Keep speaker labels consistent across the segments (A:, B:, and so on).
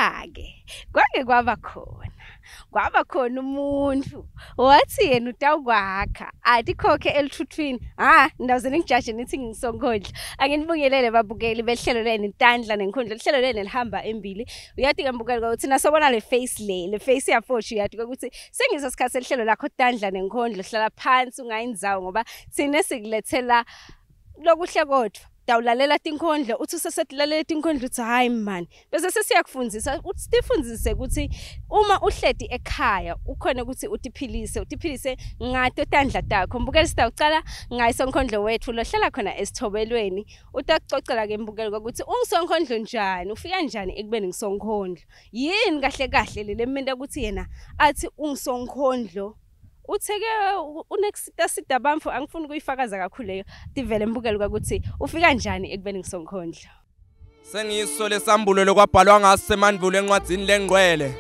A: Cha-ke kwaba khona umuntu wathi yena utawukwakha athi khokhe elithuthwini ndawuzeni ngijaje nithi ngisonkodla anginibungelele babukeli behlelo leni Tandla Nenkondlo lihlelo leni lihamba embili uyathi ngembukelo ukuthi nasobona le face yafoshi uyathi ukuthi sengizo sikhathi sehlelo lakho Tandla Nenkondlo hlala phansi ungayinzawo ngoba sine sikulethela lokuhle kodwa dawulalela tinkondlo uthi sesetilalela tinkondlo uthi hayi man bese sesiyakufundzisa uthi sifundzise ukuthi uma uhledi ekhaya ukhona ukuthi utiphilise ngato tandla takho mbukeli sitawucala ngayisonkondlo wethu lohlala khona esithobelweni utacocela ke mbukeli ukuthi ungisonkondlo njani ufika njani ekubeni ngisonkondlo yini kahle leminto ukuthi yena athi ungisonkondlo utheke uneksita bamfu angifuni ukuyifakaza kakhulu leyo divele mbukeli ukuthi ufika kanjani ekubeni ngisonkondlo
B: sengiyiso lesambulo lokwabhalwa ngasemandvulo encwadzini lengcwele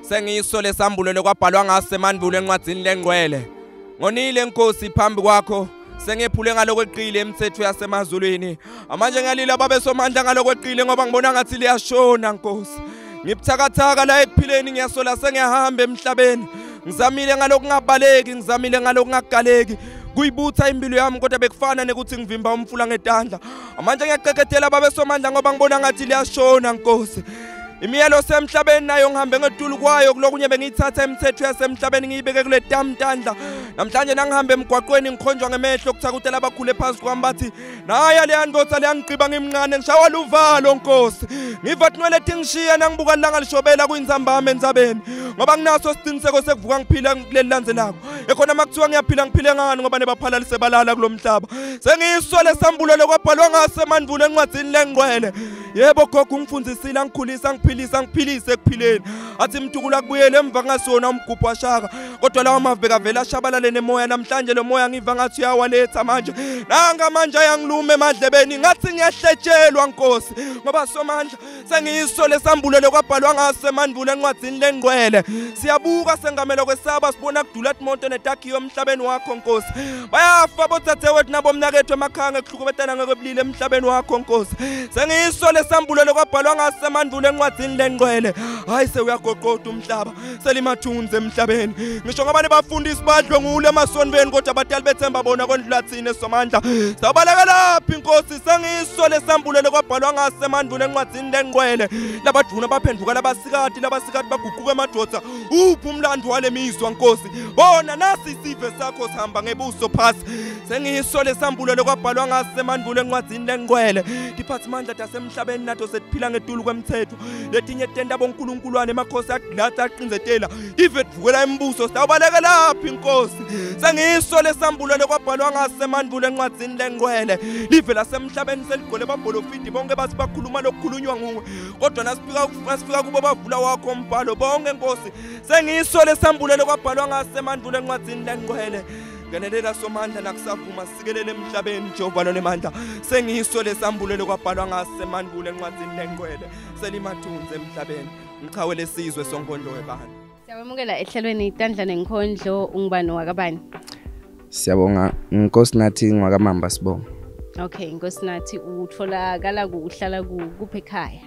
B: sengiyiso lesambulo lokwabhalwa ngasemandvulo encwadzini lengcwele ngonile Nkosi phambi kwakho sengephule ngalokweqile emithetho yasemazulwini manje ngiyalila babesomandla ngalokweqile ngoba ngibona ngathi liyashona Nkosi ngibuthakathaka la ekuphileni ngiyasola sengiyahamba emhlabeni ngizamile ngalokungabaleki ngizamile ngalokungagaleki kuyibutha impilo yami kodwa bekufana nekuthi ngivimba umfula ngetandla manje ngiyaqeqethela babesomandla ngoba ngibona ngathi liyashona Nkosi imiyelo semhlabeni nayo ngihambe ngetulu kwayo kulokunye bengiyithatha imithetho yasemhlabeni ngiyibeke kule Tandla namhlanje nangihambe emgwaqweni ngikhonjwa ngemehlo kuthakutela abakhule phansi kwami bathi naya leyandotsa leyangiqiba ngimncane ngishawa luvalo Nkosi ngiva tinwele tingishiya nangibuka langa lishobela kuyinzambama endzabeni ngoba nginaso isiqiniseko sekuvuka ngiphila kuleli landzelako ekhona makuthiwa ngiyaphila ngiphile ngani ngoba nebaphala lisebalala kulomhlaba sengiyiswa lesambulo lokwabhalwa ngasemandvulo encwadzini lengcwele yebo gogo ungifundisile ngikhulisa ngiphilise ekuphileni athi mthukula kubuyele emva ngasona umgubho washaka kodwa lawa maveka vela ashabalale nemoya namhlanje lo moya ngiva ngathi uyawaletha manje nanga manje ayangiluma emadlebeni ngathi ngiyahletshelwa Nkosi ngoba somandla sengiyiso lesambulo lokwabhalwa ngasemandvulo encwadzini lengcwele siyabuka sengamelo kwesaba sibona kudula imoto netakhiyo emhlabeni wakho Nkosi bayafa botsatewethu nabo mnakethu emakhanga ekuhlukubetana ngekweblile emhlabeni wakho Nkosi sengiyiso lesambulo lokwabhalwa ngasemandvulo encwadzini lengcwele hayi sewuyagoqoda umhlaba selimathunze emhlabeni ngisho ngabani bafundisi badlwe ngule emasonweni kodwa abadali bethemba bona kondlulathini esomandla sawubaleka laphi Nkosi sengiyiso lesambulo lokwabhalwa ngasemandvulo encwadzini lengcwele labaduna baphenduka labasikati baguquka emadodza uphi umlando walemizwa Nkosi bona nasi isive sakho sihamba ngebuso phasi sengiyiso lesambulo lokwabhalwa ngasemandvulo encwadzini lengcwele diphathimandla tasemhlabeni nato sesiphila ngetulu kwemthetho letinye tenda bonkulunkuluwane emakhosi aglatha aqinzetela ivedvukela imibuso sitawubaleka laphi Nkosi sengiyiso lesambulo lokwabhalwa ngasemandvulo encwadzini lengcwele live lasemhlabeni seligcwele babholofidi bonke basi bakhuluma lokukhulunywa nguwe kodwa nasifika kubo bavula wakho umbhalo bonke Nkosi sengiyiso lesambulo lokwabhalwa ngasemandvulo encwadzini lengcwele ngenelela somandla nakusavuma sikelele emhlabeni Jehova lonemandla sengiyiso lesambulo lokwabhalwa ngasemandvulo encwadzini lengcwele selimathunze emhlabeni ngichawe lesizwe sonkondlo webani
A: siyabamukela ehlelweni Tandla Nenkondlo ungubani wakabani
C: siyabonga Nkosinathi ngwakamamba sibonga
A: okay Nkosinathi utholakala uhlala kuphi ekhaya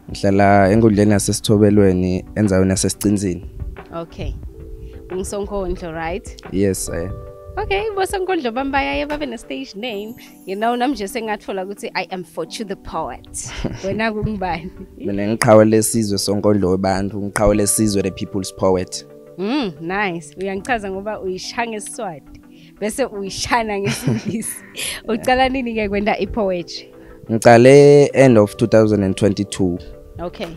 C: ngihlala enkundleni yasesithobelweni enzaweni yasesicinzini
A: okay ungisonkondlo right
C: yes I am
A: okay bosonkondlo bambayaye babe ne stage name namje sengathola ukuthi I am Fortune the poet wena kungibani
C: mina ngiqhawe lesizwe sonkondlo webantu ngiqhawe lesizwe the people's poet
A: nice uyangichaza ngoba uyishanga esiswati bese uyishana ngesingisi ucala nini ke kwenda ipoetry
C: ngiqale end of 2022
A: okay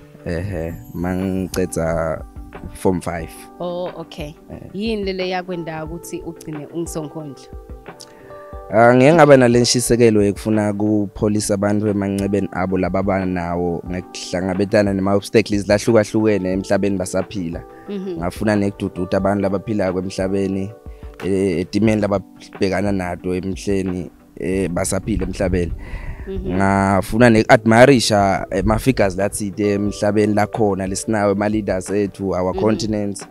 C: mangicetha form 5
A: oh okay yini lele yakwenda ukuthi ugcine ungisonkondlo
C: ngeke ngaba nalenshisekelo ekufuna kupholisa abantu emancebeni abo lababa nawo ngekuhlangabetana nema obstacles lahlukahlukene emhlabeni basaphila ngafuna nekudududa abantu labaphila kwemhlabeni etimeni lababhekana nato emhleni basaphila emhlabeni ngafuna neadmirisha ama-figures lathide emhlabeni lakhona lesinawo ama-leaders ethu our continents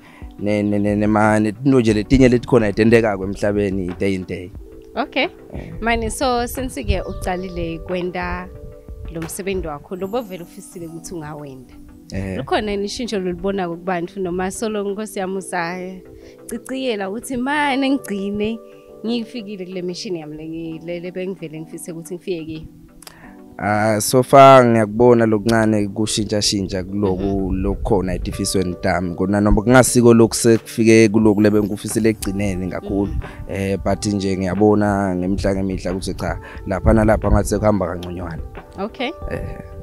C: nje letinye letikhona etendekako emhlabeni day in day
A: okay manje so since ke ucalile kwenda lo msebenzi wakho lobo vele ufisile ukuthi ungawenda lukhona yini ishintsho lolibona kubantu noma solo Nkosi yami usaciciyela ukuthi manje ngigcine ngifikile kule mission yami le bengivele ngifise ukuthi ngifike kiyo?
C: So far ngiyakubona lokuncane kushintsha kuloku lokukhona edifisweni dami kona noma kungasiko lokusekufike kuloku lebe ngufisile egcineni kakhulu but nje ngiyabona ngemihla ukuthi cha lapha nalapha ngathi sekuhamba kanconywana.
A: Okay.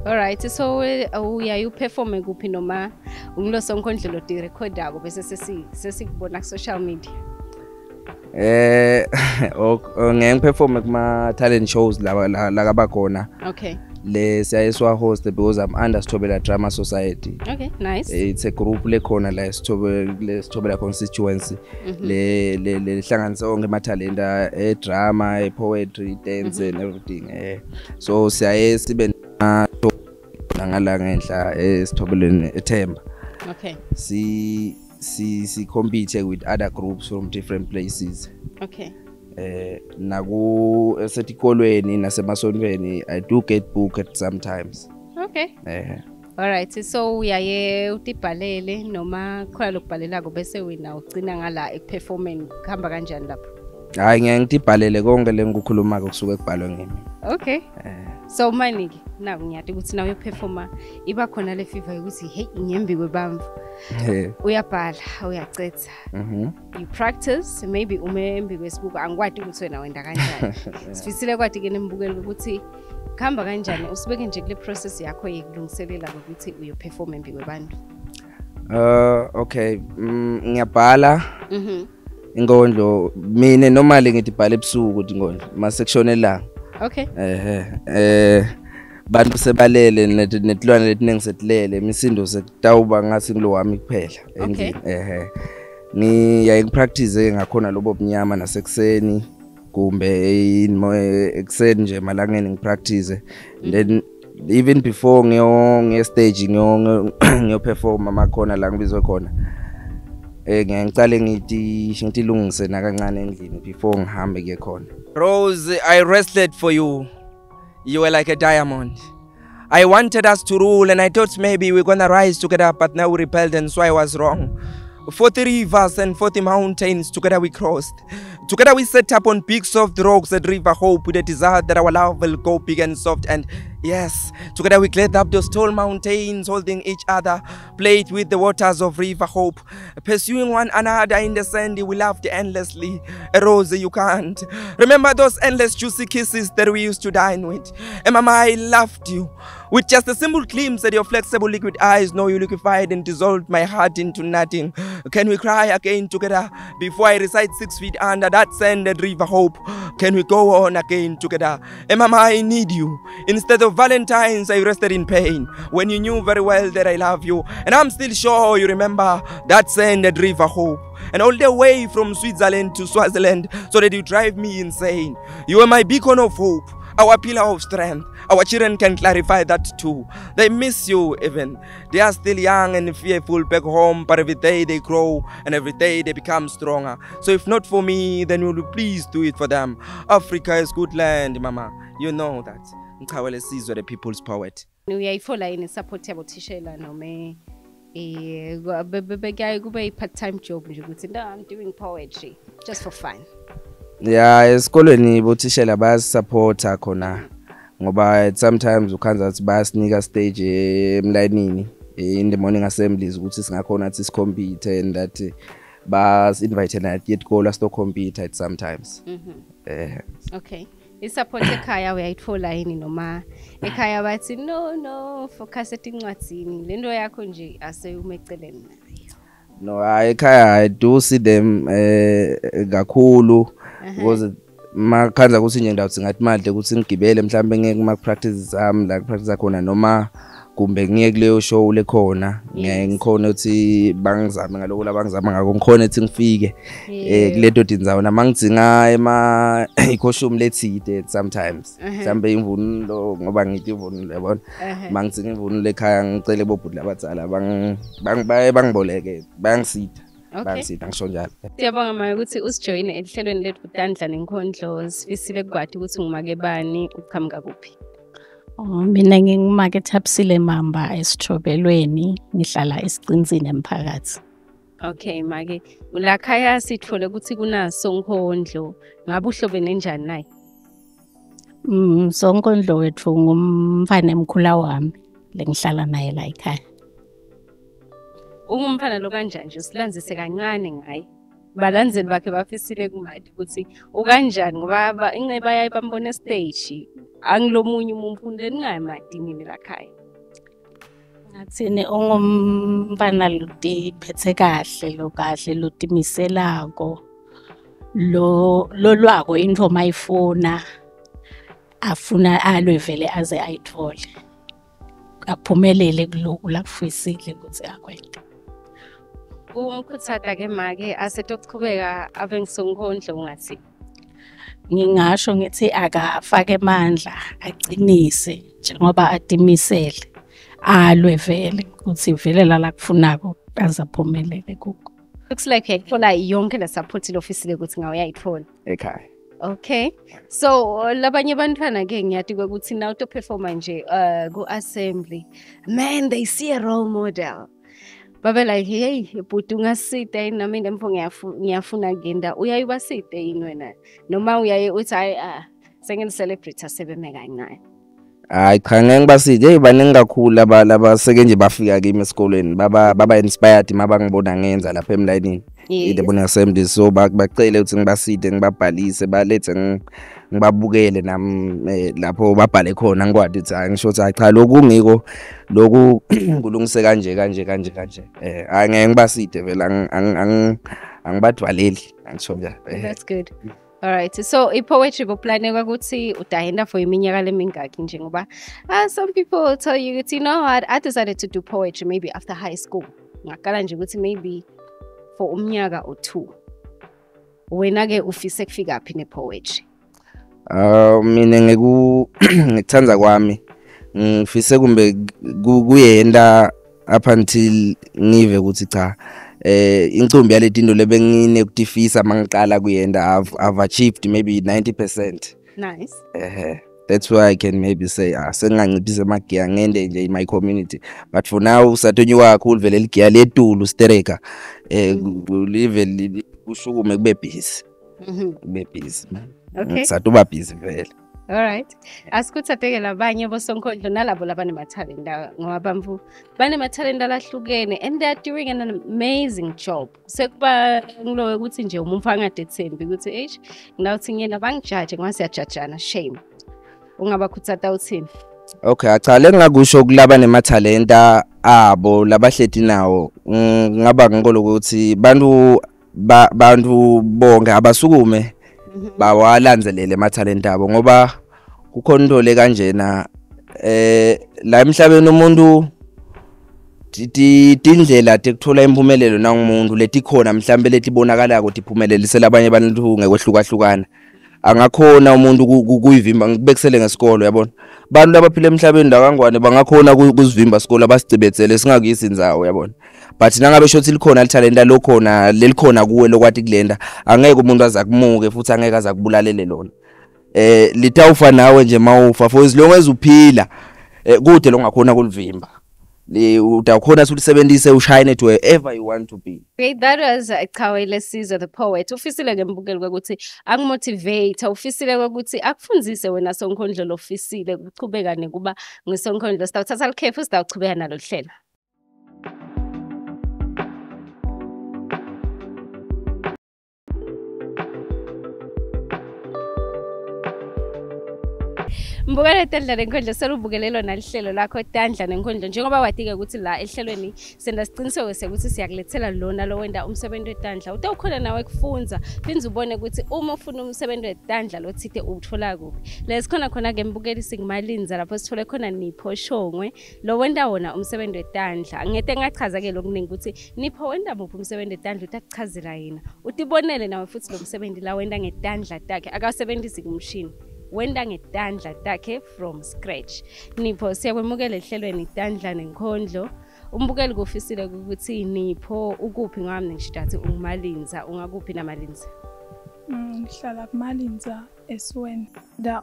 A: All right, so you perform kuphi noma ungiloso Nkondlo di recordako bese sesikubona ku social media?
C: Ngiperform kuma talent shows la abakhona.
A: Okay.
C: Le siyayiswa host because I'm under Stobela Drama Society.
A: Okay, nice.
C: It's a group lekhona la Stobela constituency le hlanganisa onke amatalenta drama, poetry, dance and everything. So siyaye sibe ngala ngenhla Stobeleni eThemba.
A: Okay.
C: Si compete with other groups from different places.
A: Okay.
C: Naku esetikolweni nasemasonweni I do get booked sometimes.
A: Okay. All right, so uyaye utibhalele noma khona lokubhalela bese wena ugcina ngala eperforming khamba kanjani lapho?
C: Hayi ngiyangitibhalele konke lengikhuluma kusuke kubhalwe ngimi.
A: Okay. So manike naku ngiyathi ukuthi nawe uperforma iba khona le fever ukuthi hey inyembi kwebamvu. Uyabhala uyacetha. You practice maybe umembi kwesibuko angikwadi ukuthi wena wenda kanjani. Sifisile kwathi ke nembukelo ukuthi khamba kanjani usibeke nje kule process yakho yekulungiselela ukuthi uyoperform embi kwebantu.
C: Okay, ngiyabhala. Nkondlo mina normally ngitibhala ebusuku ukuthi Nkondlo mase kushonela.
A: Okay.
C: Bantu sebalele netilwane letinengisetilele imisindo sekutawuba ngathi ngilo wami kuphela endlini. Ngiyaye ngipractice ngakhona lobo bunyama nasekuseni kumbe ekseni nje malangeni ngipractice then even before ngiyo stage ngiyo perform amakhona la ngibizwe khona ngiyacale ngithi lungise nakancane endlini before ngihambe ke khona.
B: Rose, I wrestled for you. You were like a diamond. I wanted us to rule and I thought maybe we're gonna rise together, but now we rebelled and so I was wrong. 40 rivers and 40 mountains together we crossed. Together we set up on big soft rocks at River Hope with a desire that our love will go big and soft. And yes, together we cleared up those tall mountains, holding each other, played with the waters of River Hope, pursuing one another in the sandy. We laughed endlessly. Rose, you can't remember those endless juicy kisses that we used to dine with. And mama, I loved you with just a simple glimpse at your flexible liquid eyes. No, you liquefied and dissolved my heart into nothing. Can we cry again together before I reside 6 feet under that sanded River Hope? Can we go on again together? And mama, I need you. Instead of Valentine's, I rested in pain when you knew very well that I love you. And I'm still sure you remember that sanded River Hope. And all the way from Switzerland to Swaziland, so that you drive me insane. You are my beacon of hope, our pillar of strength. Our children can clarify that too. They miss you even. They are still young and fearful back home, but every day they grow and every day they become stronger. So if not for me, then will you please do it for them. Africa is good land, mama. You know that. Nkawele Sizwe, the people's poet.
A: Uyayifola yini support yabo thishela noma kube part-time job nje ukuthi I'm doing poetry just for fun?
C: Yeah, esikolweni bothishela bayasupporta khona ngoba sometimes ukhanza ukuthi bayasinika stage emlayinini in the morning assemblies ukuthi singakhona ukuthi sicompete and that bas invite na yet goal to compete at sometimes.
A: Okay. Isupport ekhaya uyayithola yini noma ekhaya bathi no focus etingcwadzini lento yakho nje ase umeceleni nayo?
C: No, ekhaya I do see them kakhulu because makhanza ukuthi nje ndawuthi ngathi manje ukuthi ngigibele mhlambe ngeke kuma practices am la practice khona noma kumbe ngiye kuleyo show lekhona ngikhona ukuthi bangizame ngaloko labangizama ngako ngikhona ukuthi ngifike kuleto dindzawo namangidzinga ikhoshumi lethide sometimes mhlambe imvunulo ngoba ngithi imvunulo yabona mangidzinga imvunulo ekhaya ngicele bobhudla abadzala bangiboleke bangisitha. Bangisitha ngisho njalo.
A: Siyabonga manje ukuthi usijoyine ehlelweni lethu Tandla Nenkondlo, sifisile kwathi ukuthi ngumake bani uqhamuka kuphi.
D: Mina ngingumakethe Absile Mamba esithobelweni, ngihlala esiqinisini emphakathi.
A: Okay make lakhaya sithole ukuthi kunaso Nkondlo ngabe uhlobene njani naye?
D: Sonkondlo wethu ngumfana emkhula wami lengihlala naye la ekhaya.
A: Ungumfana lo kanjani nje silandzise kancane ngaye. Balandzeli bakhe bafisile kumathi ukuthi ukanjani ngoba ingceba yayi bambone stage angilomunye umuntu ningamadini lakhaya.
D: Ngathini ungumfana lutiphethe kahle lutimiselako lo lwako into mayifuna afuna alwe vele aze ayithole aphumelele kuloko lakufisile ukuthi akwenze.
A: Ukuthatha ke make asetokuchubeka abe ngisonkondlo ngathi
D: ngingasho ngithi akafake amandla aqinise njengoba atimisele alwe vele ukuthi vele la kufunako azaphumelele kuko.
A: looks like yayithola yonke la support office ukuthi ngawe yayithola
C: ekhaya.
A: okay so labanye abantwana ke ngiyathi ukuthi now to perform nje ku assembly man they see a role model babe like hey bhuti ungasita yini nami ndemfo ngiyafuna ngenda uyayibasite yini wena noma uyaye uthi hayi sengene celebrity asebeme kancane.
C: Hayi cha ngeke baside hey baningi kakhulu laba seke nje bafika kimi esikolweni baba inspired mabangibona ngenza lapha emlayinini idebona assembly so bacela ukuthi ngibaside ngibabhalise balethe ngibabukele nami lapho babhale khona ngikwazi ukuthi hayi ngisho ukuthi cha lokhu ngiko lokhu kulungise kanje hayi ngeke ngibaside vela angibadwaleli angisho nje.
A: That's good. All right. So poetry boplane ukuthi utahenda for iminyaka lemingaki nje ngoba some people will tell you you know what I decided to do poetry maybe after high school. Ngaqala nje ukuthi maybe for umnyaka or 2. Wena ke ufise kufika phi ne poetry?
C: Mina ngikuthanza kwami ngifise kumbe kuyenda up until ngive ukuthi cha incumbi yale tinto lebengine kutifisa mangiqala kuyenda I've achieved maybe 90%.
A: Nice.
C: That's why I can maybe say senganciphisa magiya ngende nje in my community but for now usatonywa kakhulu vele ligiya letulu stereka live ushukume kube busy kube busy man.
A: Okay.
C: Satuba busy vele.
A: All right. Asikuthatheke labanye bosonkondlo nalabo labane mathalenta ngoba mfu bane mathalenta lahlukene and they are doing an amazing job. Sekuba ngilo ukuthi nje umumfa ngadethembi ukuthi ngawuthi ngena bangijudge ngwasiyajajana shame. Ungabakhuthatha uthini?
C: Okay, cha lengakusho kulaba nemathalenta abo labahleti nawo ngaba ngikolo ukuthi bantu bonke abasukume bawalanzelele emathalenta abo ngoba kukhona into le kanjena la emhlabeni umuntu indlela tekuthola impumelelo nangumuntu letikhona mhlambe letibonakala ukuthi iphumelelise labanye abantu ngekwehlukana angakhona umuntu kuyivimba ngibekisele ngesikolo yabona bantu labaphila emhlabeni la kangwane bangakhona kuzivimba isikolo abasicibethele singakuyisi indzawo yabona but nangabe shothi likhona lithalenta lokhona lelikhona kuwe lokwathi kulenda angeke umuntu azakumuke futhi angeke azakubulalele lona litawufa nawe nje mawufa for as long as uphila kude longakhona kulivimba utakhona ulisebenzise ushine to wherever you want to be.
A: Great, that was Chawele Caesar the poet. Ufisile ngembukeli ukuthi akumotivate, ufisile ukuthi akufunzise wena Sonkondlo lofisile ukuchubeka nekuba ngisonkondlo sitawuthatha likhefu sitawuchubeka nalo hlela. Mbukele Tandla Nenkondlo selubukelelo nalihlelo lakho Tandla Nenkondlo njengoba watika ukuthi la ehlelweni senda siqiniseke ukuthi siyakulethela lona lo wenda umsebenzi weTandla utawukhona nawe kufunza phinza ubone ukuthi uma ufuna umsebenzi weTandla lo thithe uthola kuphi lesikhona khona ke mbukeli singimalinza lapho sithole khona Nipho Shongwe lo wenda wona umsebenzi weTandla ngete ngachaza ke lokuningi ukuthi Nipho wenda muphi umsebenzi weTandla utakuchazela yena utibonele nawe futhi lo msebenzi la wenda ngeTandla takhe akasebenzisi kumshini wenda ngetandla takhe from scratch. Nipho siyakwemukela ehlelweni Tandla Nenkondlo. Umbukeli kufisile ukuthi Nipho ukuphi ngami ngishidathi ungumalinza ungakuphi namalinza?
E: Ngihlala kumalinza esweni.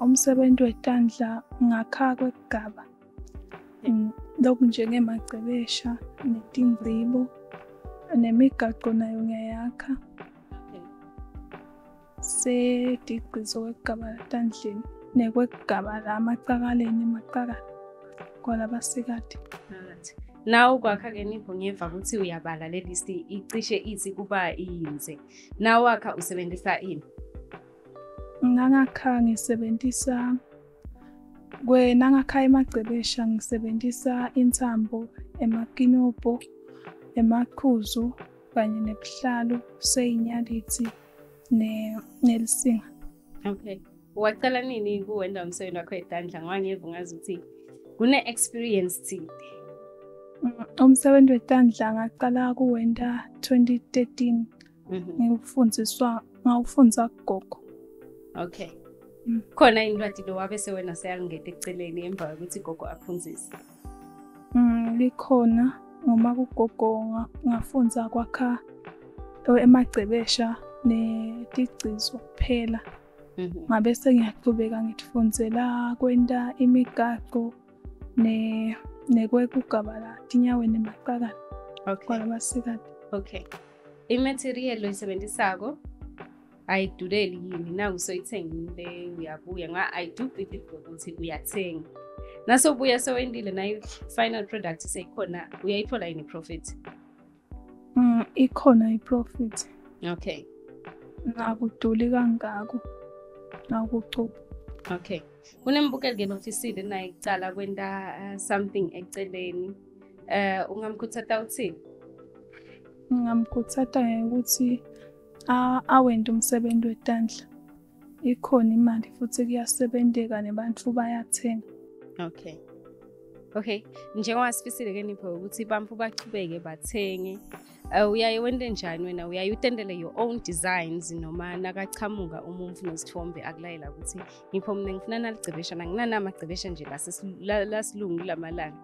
E: Umsebenzi wetandla ngakha kwegaba. Lokhu njengemagcebesha netingcibo nemigaqo nayo ngiyayakha. Sedigqizo kwegaba latandleni nekwegaba lamacakaleni emaqakala kwalabasikade.
A: Nawu kwakha ke Nipho ngeva ukuthi uyabala le list icishe ithi kuba iyinze. Nawu wakha usebenzisa ini?
E: Ngakha ngisebenzisa nangakha emagcebesha ngisebenzisa intsambo, emakinobho, emaqhuzu kanye nebuhlalu seyinyalithi nelisinga.
A: Okay. Waqala nini kuwenda umsebenzi wakho wetandla? Ngangeva ngazi ukuthi kune experience thini.
E: Umsebenzi wetandla ngaqala kuwenda 2013. Ngawufundza kugogo.
A: Okay. Khona incwadi lo wabe sewena seyangena eceleni emva ukuthi gogo aphunzise.
E: Likhona ngoma kugogo ngafundza kwakha emagcebesha netigcizo kuphela. Ngabe sengiyaqhubeka ngitfundzela kwenta imigaqo nekwekugaba la tinyaweni emaqakala.
A: Okay.
E: Kwalabasikade.
A: Okay. Imaterial oyisebenzisako ayiduleli yini na usoyithengile uyabuya I do believe ukuthi uyathenga. Naso buya sewendile na final product seyikhona uyayithola yini profit?
E: Ikhona iprofit.
A: Okay.
E: Nakuduli kangako. Nakucupha.
A: Okay. Kunembukeli ke nofisile na icala kwenta something eceleni. Ungamkhuthatha uthini?
E: Ngamkhuthatha ukuthi awenda umsebenzi wetandla. Ikhona imali futhi kuyasebenzeka nebantu bayathenga.
A: Okay. Okay. Njengoba sifisile ke Nipho ukuthi bamfu bachubeke bathenge. Uyaye wende njani wena? Uyaye utendele your own designs noma nakachamuka umuntu nesithombe akulayela ukuthi Nipho mina ngifuna nalicebesha nginana amagcebesha nje lasilungu lamalanga.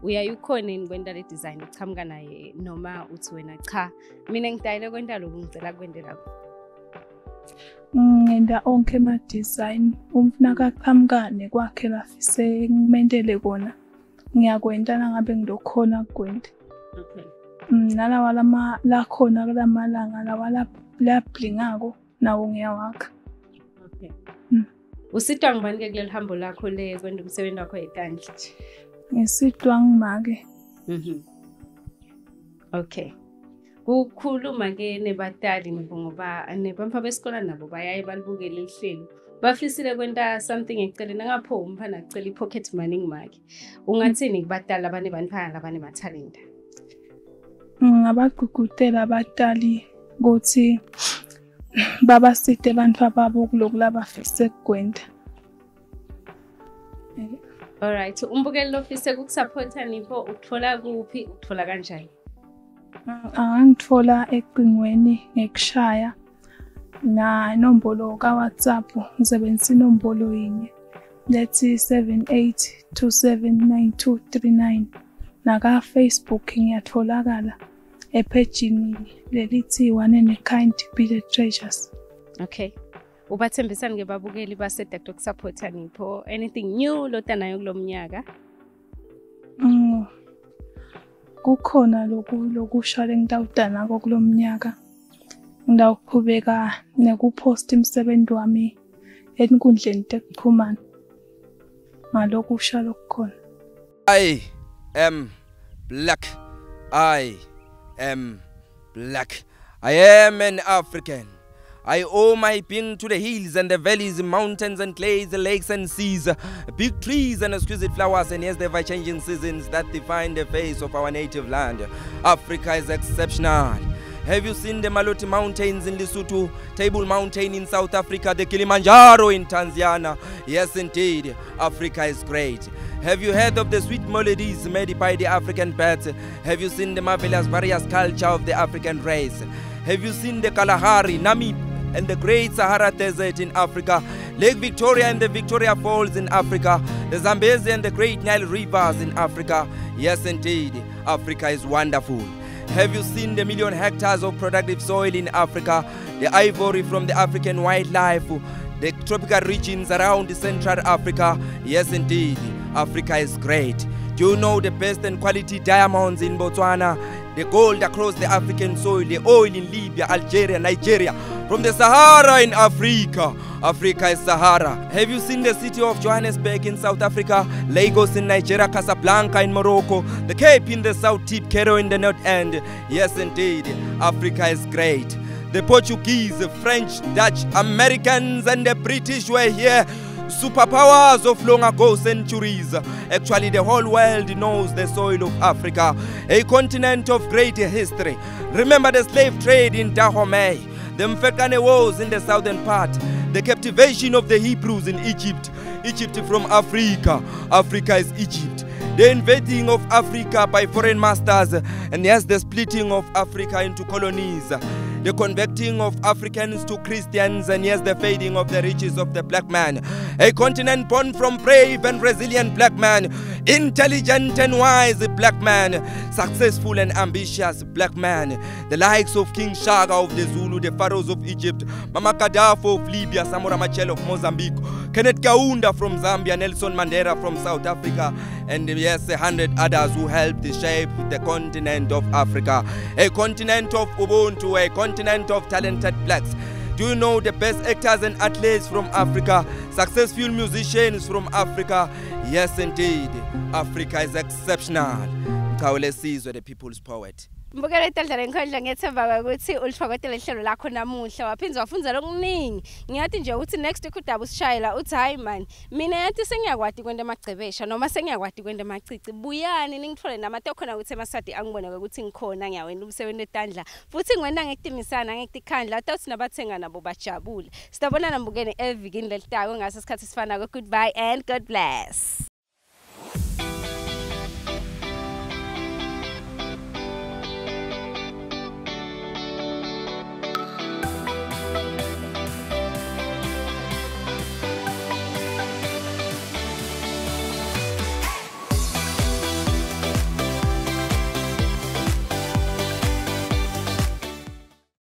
A: Uyaye ukhona ini kwenda le design uchamuka naye noma uthi wena cha mina ngidayile kwenda lokhu ngicela kwendela.
E: Ngenda onke ama design umfuna kaqhamukane kwakhe lafise ngimendele kona. Ngiyakwenda nangabe ngilokhona kwenda.
A: Okay.
E: Nalawa la khona kulamalanga lawa la blingako nawo ngiyawakha.
A: Okay. Usitwa ngibani ke kuleli hambo lakho le kwenda umsebenzi wakho wetandla?
E: Ngisitwa ngimake.
A: Okay. Ukukhuluma ke nebatali ngoba nebamfa besikole nabo bayaye balibukele ihlelo. Bafisile kwenta something eceleni ngapho umfana acela ipocket money ngimake. Ungathini kubatali abane banifana labane mathalenta?
E: Ngabagugutela abatali ukuthi babasite abantu ababo kuloko labafise kwenda.
A: Alright, umbukeli lofise kukusupporta Nipho uthola kuphi uthola kanjani?
E: Angithola eqingweni ngekushaya na inombolo ka WhatsApp ngisebenzisa inombolo yinye lethi 78279239 na ka Facebook ngiyatholakala epagini lelithi One and a Kind Be the Treasures.
A: Okay. Ubathembisani ke babukeli base Dr. Supporta Nipho anything new lotanayo kulomnyaka?
E: Kukhona lokushale ngidawudana kulomnyaka. Ngidawuqhubeka nekupost imisebenzi wami enkundleni zokuxhumana. Ngalokho ushalo okukhona.
B: I am black. I am black. I am an African. I owe my being to the hills and the valleys, mountains and clays, the lakes and seas, big trees and exquisite flowers, and yes, the ever-changing seasons that define the face of our native land. Africa is exceptional. Have you seen the Maloti Mountains in Lesotho, Table Mountain in South Africa, the Kilimanjaro in Tanzania? Yes, indeed, Africa is great. Have you heard of the sweet melodies made by the African birds? Have you seen the marvelous various culture of the African race? Have you seen the Kalahari, Namib, and the Great Sahara Desert in Africa, Lake Victoria and the Victoria Falls in Africa, the Zambezi and the Great Nile Rivers in Africa? Yes, indeed, Africa is wonderful. Have you seen the million hectares of productive soil in Africa, the ivory from the African wildlife, the tropical regions around Central Africa. Yes, indeed, Africa is great. Do you know the best and quality diamonds in Botswana, the gold across the African soil, the oil in Libya, Algeria, Nigeria, from the Sahara in Africa? Africa is Sahara. Have you seen the city of Johannesburg in South Africa, Lagos in Nigeria, Casablanca in Morocco, the Cape in the South Tip, Cairo in the North End? Yes, indeed, Africa is great. The Portuguese, French, Dutch, Americans and the British were here. Superpowers of long ago centuries. Actually, the whole world knows the soil of Africa, a continent of great history. Remember the slave trade in Dahomey, the Mfekane wars in the southern part, the captivation of the Hebrews in Egypt. Egypt from Africa. Africa is Egypt. The invading of Africa by foreign masters, and yes, the splitting of Africa into colonies. The converting of Africans to Christians, and yes, the fading of the riches of the black man. A continent born from brave and resilient black man, intelligent and wise black man, successful and ambitious black man. The likes of King Shaka of the Zulu, the pharaohs of Egypt, Mama Gaddafi of Libya, Samora Machel of Mozambique, Kenneth Kaunda from Zambia, Nelson Mandela from South Africa, and yes, 100 others who helped shape the continent of Africa. A continent of Ubuntu, a continent of talented blacks. Do you know the best actors and athletes from Africa? Successful musicians from Africa? Yes, indeed. Africa is exceptional. Mkhawule Sizwe, the people's poet.
A: Mbukele Tandla Nenkondlo, ngiyethemba ukuthi ulifakotele ihlelo lakho namuhla waphinza wafunza lokuningi. Ngiyathi nje ukuthi next week udaba usishayela uthi hayi man, mina yathi sengiyakwati kwenda amagcebesha noma sengiyakwati kwenda amacici. Buyani ningithole namato khona ukuthi emasadi angibone ukuthi ngikhona ngiyawena umsebenzi eTandla. Futhi ngiwenda ngekutimisana ngektikhandla atawuthi nabathenga nabo bajabule. Sitabonana Mbukele evikini lelitako ngase isikhathi sifana. Goodbye and God bless.